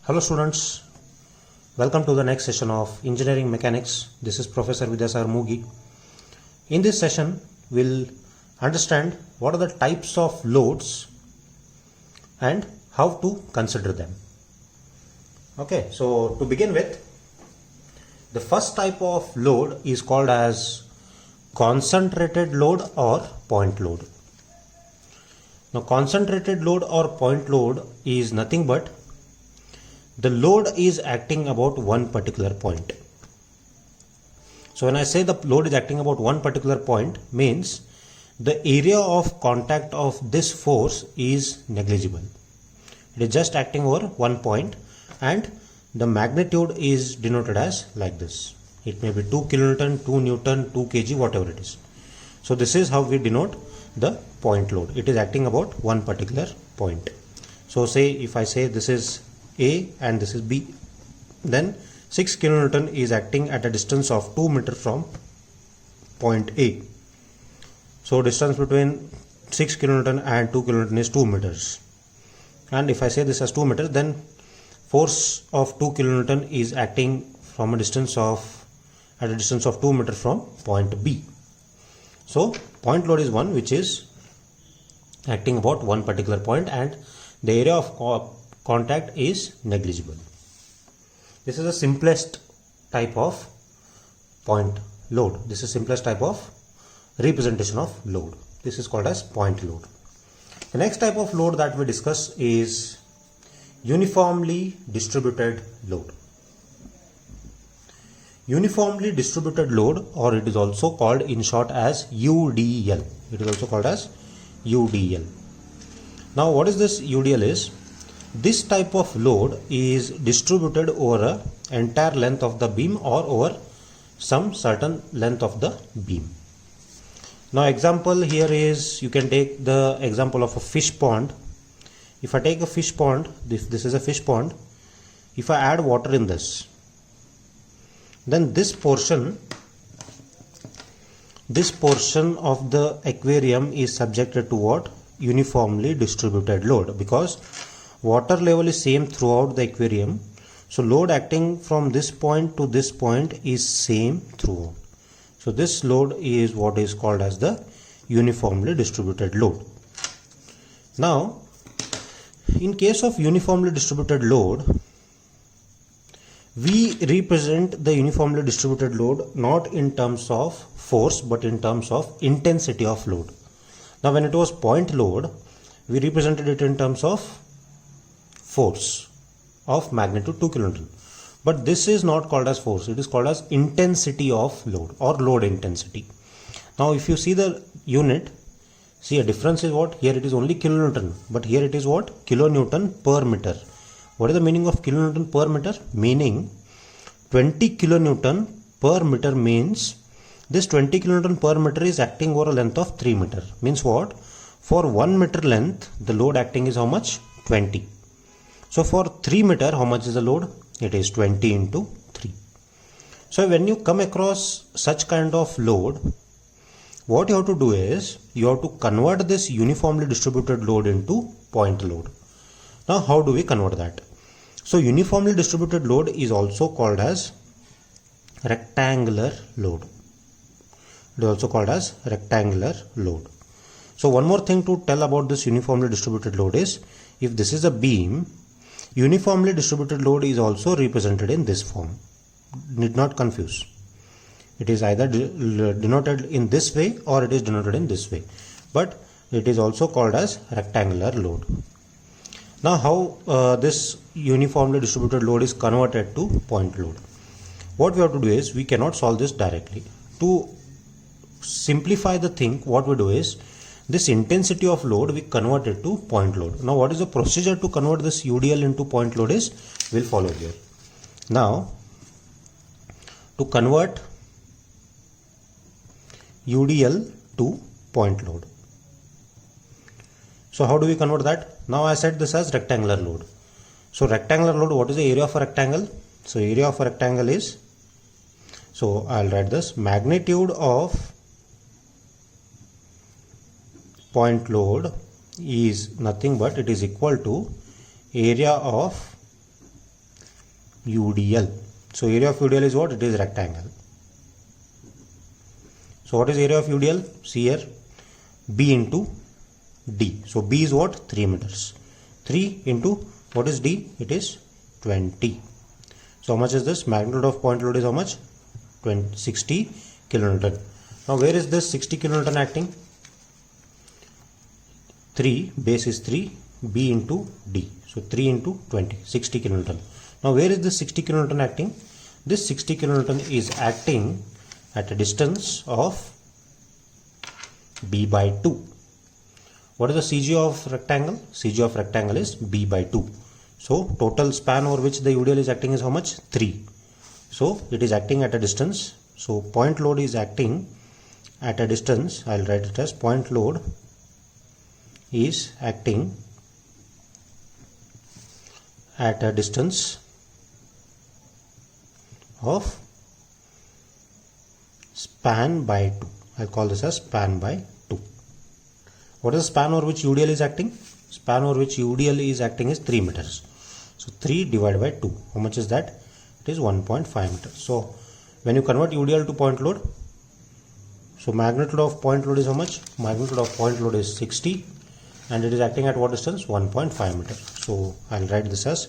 Hello students, welcome to the next session of Engineering Mechanics. This is Professor Vidyasagar Mugi. In this session, we'll understand what are the types of loads and how to consider them. Okay, so to begin with, the first type of load is called as concentrated load or point load. Now concentrated load or point load is nothing but the load is acting about one particular point. So when I say the load is acting about one particular point, means the area of contact of this force is negligible. It is just acting over one point and the magnitude is denoted as like this. It may be 2 kilonewton, 2 newton, 2 kg, whatever it is. So this is how we denote the point load. It is acting about one particular point. So say if I say this is A and this is B, then 6 kilonewton is acting at a distance of 2 meter from point A. So distance between 6 kilonewton and 2 kilonewton is 2 meters. And if I say this as 2 meters, then force of 2 kilonewton is acting from a distance of 2 meters from point B. So point load is one which is acting about one particular point and the area of contact is negligible. This is the simplest type of point load. This is simplest type of representation of load. This is called as point load. The next type of load that we discuss is uniformly distributed load. Uniformly distributed load, or it is also called in short as UDL. It is also called as UDL. Now what is this UDL is? This type of load is distributed over an entire length of the beam or over some certain length of the beam. Now example here is, you can take the example of a fish pond. If I take a fish pond, this is a fish pond. If I add water in this, then this portion of the aquarium is subjected to what? Uniformly distributed load, because water level is same throughout the aquarium. So load acting from this point to this point is same throughout. So this load is what is called as the uniformly distributed load. Now in case of uniformly distributed load, we represent the uniformly distributed load not in terms of force but in terms of intensity of load. Now when it was point load, we represented it in terms of force of magnitude 2 kilonewton. But this is not called as force, it is called as intensity of load or load intensity. Now if you see the unit, see a difference is what? Here it is only kilonewton, but here it is what? Kilonewton per meter. What is the meaning of kilonewton per meter? Meaning 20 kilonewton per meter means this 20 kilonewton per meter is acting over a length of 3 meter. Means what? For 1 meter length, the load acting is how much? 20. So for 3 meter, how much is the load? It is 20 into 3. So when you come across such kind of load, what you have to do is, you have to convert this uniformly distributed load into point load. Now how do we convert that? So uniformly distributed load is also called as rectangular load. It is also called as rectangular load. So one more thing to tell about this uniformly distributed load is, if this is a beam, uniformly distributed load is also represented in this form. Need not confuse. It is either denoted in this way or it is denoted in this way. But it is also called as rectangular load. Now how this uniformly distributed load is converted to point load? What we have to do is, we cannot solve this directly. To simplify the thing, what we do is, this intensity of load we convert it to point load. Now what is the procedure to convert this UDL into point load is, we'll follow here. Now to convert UDL to point load, so how do we convert that? Now I said this as rectangular load. So rectangular load, what is the area of a rectangle? So area of a rectangle is, so I'll write this, magnitude of point load is nothing but it is equal to area of UDL. So area of UDL is what? It is rectangle. So what is area of UDL? See here, B into D. So B is what? 3 meters. 3 into what is D? It is 20. So how much is this? Magnitude of point load is how much? 60 kilonewton. Now where is this 60 kilonewton acting? 3, base is 3, B into D. So 3 into 20, 60 kilonewton. Now where is this 60 kilonewton acting? This 60 kilonewton is acting at a distance of B by 2. What is the CG of rectangle? CG of rectangle is B by 2. So total span over which the UDL is acting is how much? 3. So it is acting at a distance. So point load is acting at a distance. I'll write it as point load is acting at a distance of span by 2. I'll call this as span by 2. What is the span over which UDL is acting? Span over which UDL is acting is 3 meters. So 3 divided by 2. How much is that? It is 1.5 meters. So when you convert UDL to point load, so magnitude of point load is how much? Magnitude of point load is 60 and it is acting at what distance? 1.5 meters. So I'll write this as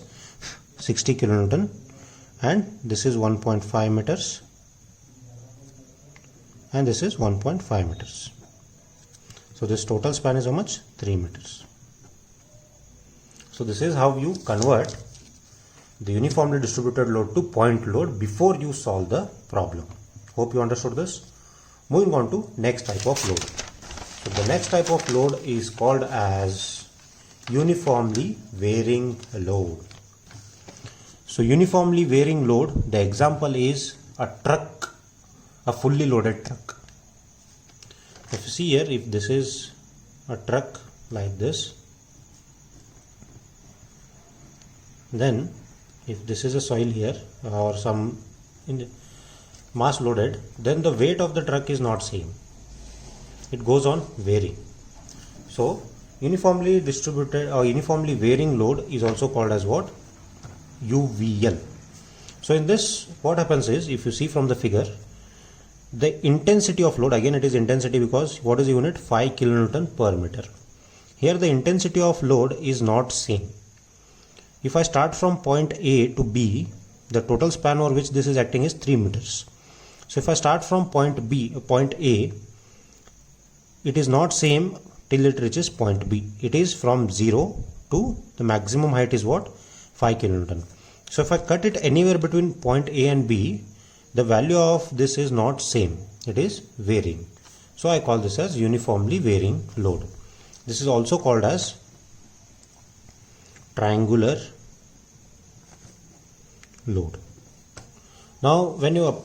60 kilonewton and this is 1.5 meters and this is 1.5 meters. So this total span is how much? 3 meters. So this is how you convert the uniformly distributed load to point load before you solve the problem. Hope you understood this. Moving on to next type of load. So the next type of load is called as uniformly varying load. So uniformly varying load, the example is a truck, a fully loaded truck. If you see here, if this is a truck like this, then if this is a soil here or some mass loaded, then the weight of the truck is not same. It goes on varying. So uniformly distributed or uniformly varying load is also called as what? UVL. So in this, what happens is, if you see from the figure, the intensity of load, again it is intensity because what is the unit? 5 kilonewton per meter. Here the intensity of load is not same. If I start from point A to B, the total span over which this is acting is 3 meters. So if I start from point A, it is not same till it reaches point B. It is from 0 to the maximum height is what? 5 kilonewton. So if I cut it anywhere between point A and B, the value of this is not same. It is varying. So I call this as uniformly varying load. This is also called as triangular load. Now when you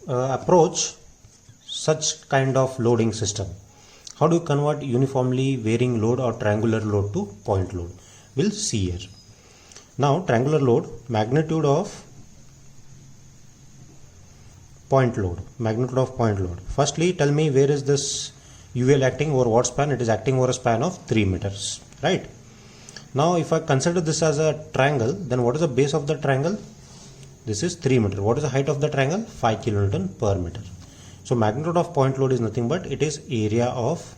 approach such kind of loading system, how do you convert uniformly varying load or triangular load to point load? We'll see here. Now triangular load, magnitude of point load. Magnitude of point load. Firstly, tell me where is this UVL acting over what span? It is acting over a span of 3 meters, right? Now if I consider this as a triangle, then what is the base of the triangle? This is 3 meter. What is the height of the triangle? 5 kilonewton per meter. So magnitude of point load is nothing but it is area of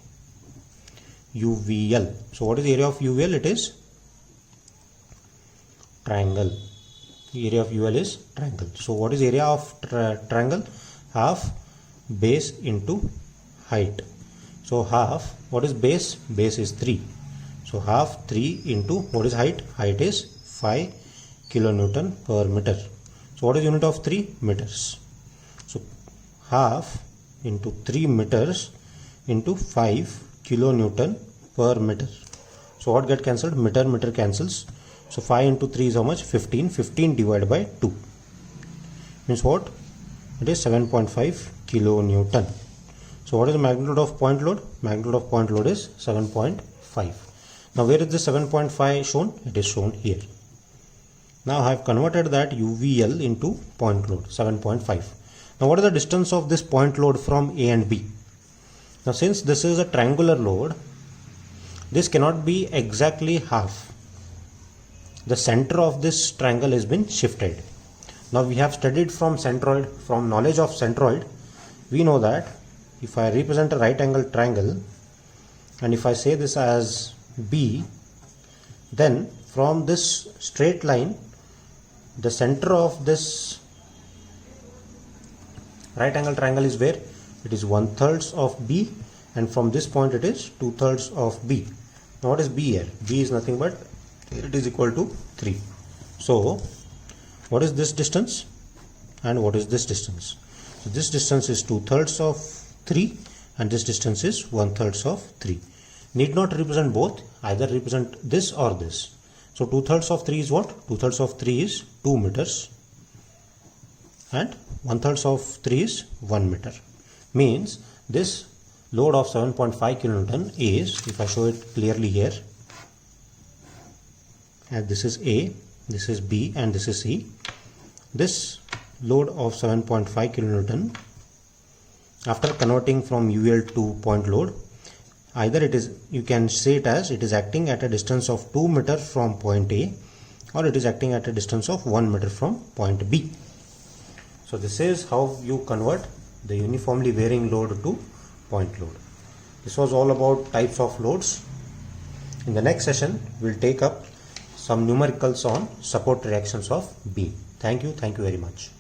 UVL. So what is the area of UVL? It is triangle. The area of UL is triangle. So what is area of triangle? Half base into height. So half, what is base? Base is 3. So half 3 into what is height? Height is 5 kilonewton per meter. So what is unit of 3? Meters. So half into 3 meters into 5 kilonewton per meter. So what get cancelled? Meter cancels. So 5 into 3 is how much? 15. 15 divided by 2 means what? It is 7.5 kilonewton. So what is the magnitude of point load? Magnitude of point load is 7.5. Now where is this 7.5 shown? It is shown here. Now I have converted that UVL into point load 7.5. Now what is the distance of this point load from A and B? Now since this is a triangular load, this cannot be exactly half. The center of this triangle has been shifted. Now we have studied from centroid, from knowledge of centroid, we know that if I represent a right angle triangle and if I say this as B, then from this straight line the center of this right angle triangle is where? It is 1/3 of B, and from this point it is 2/3 of B. Now what is B here? B is nothing but it is equal to 3. So what is this distance and what is this distance? So this distance is 2/3 of 3 and this distance is 1/3 of 3. Need not represent both, either represent this or this. So 2/3 of 3 is what? 2/3 of 3 is 2 meters and 1/3 of 3 is 1 meter. Means this load of 7.5 kilonewton is, if I show it clearly here, and this is A, this is B and this is C. This load of 7.5 kilonewton, after converting from UL to point load, either it is, you can say it as it is acting at a distance of 2 meter from point A, or it is acting at a distance of 1 meter from point B. So this is how you convert the uniformly varying load to point load. This was all about types of loads. In the next session, we'll take up some numericals on support reactions of beam. Thank you very much.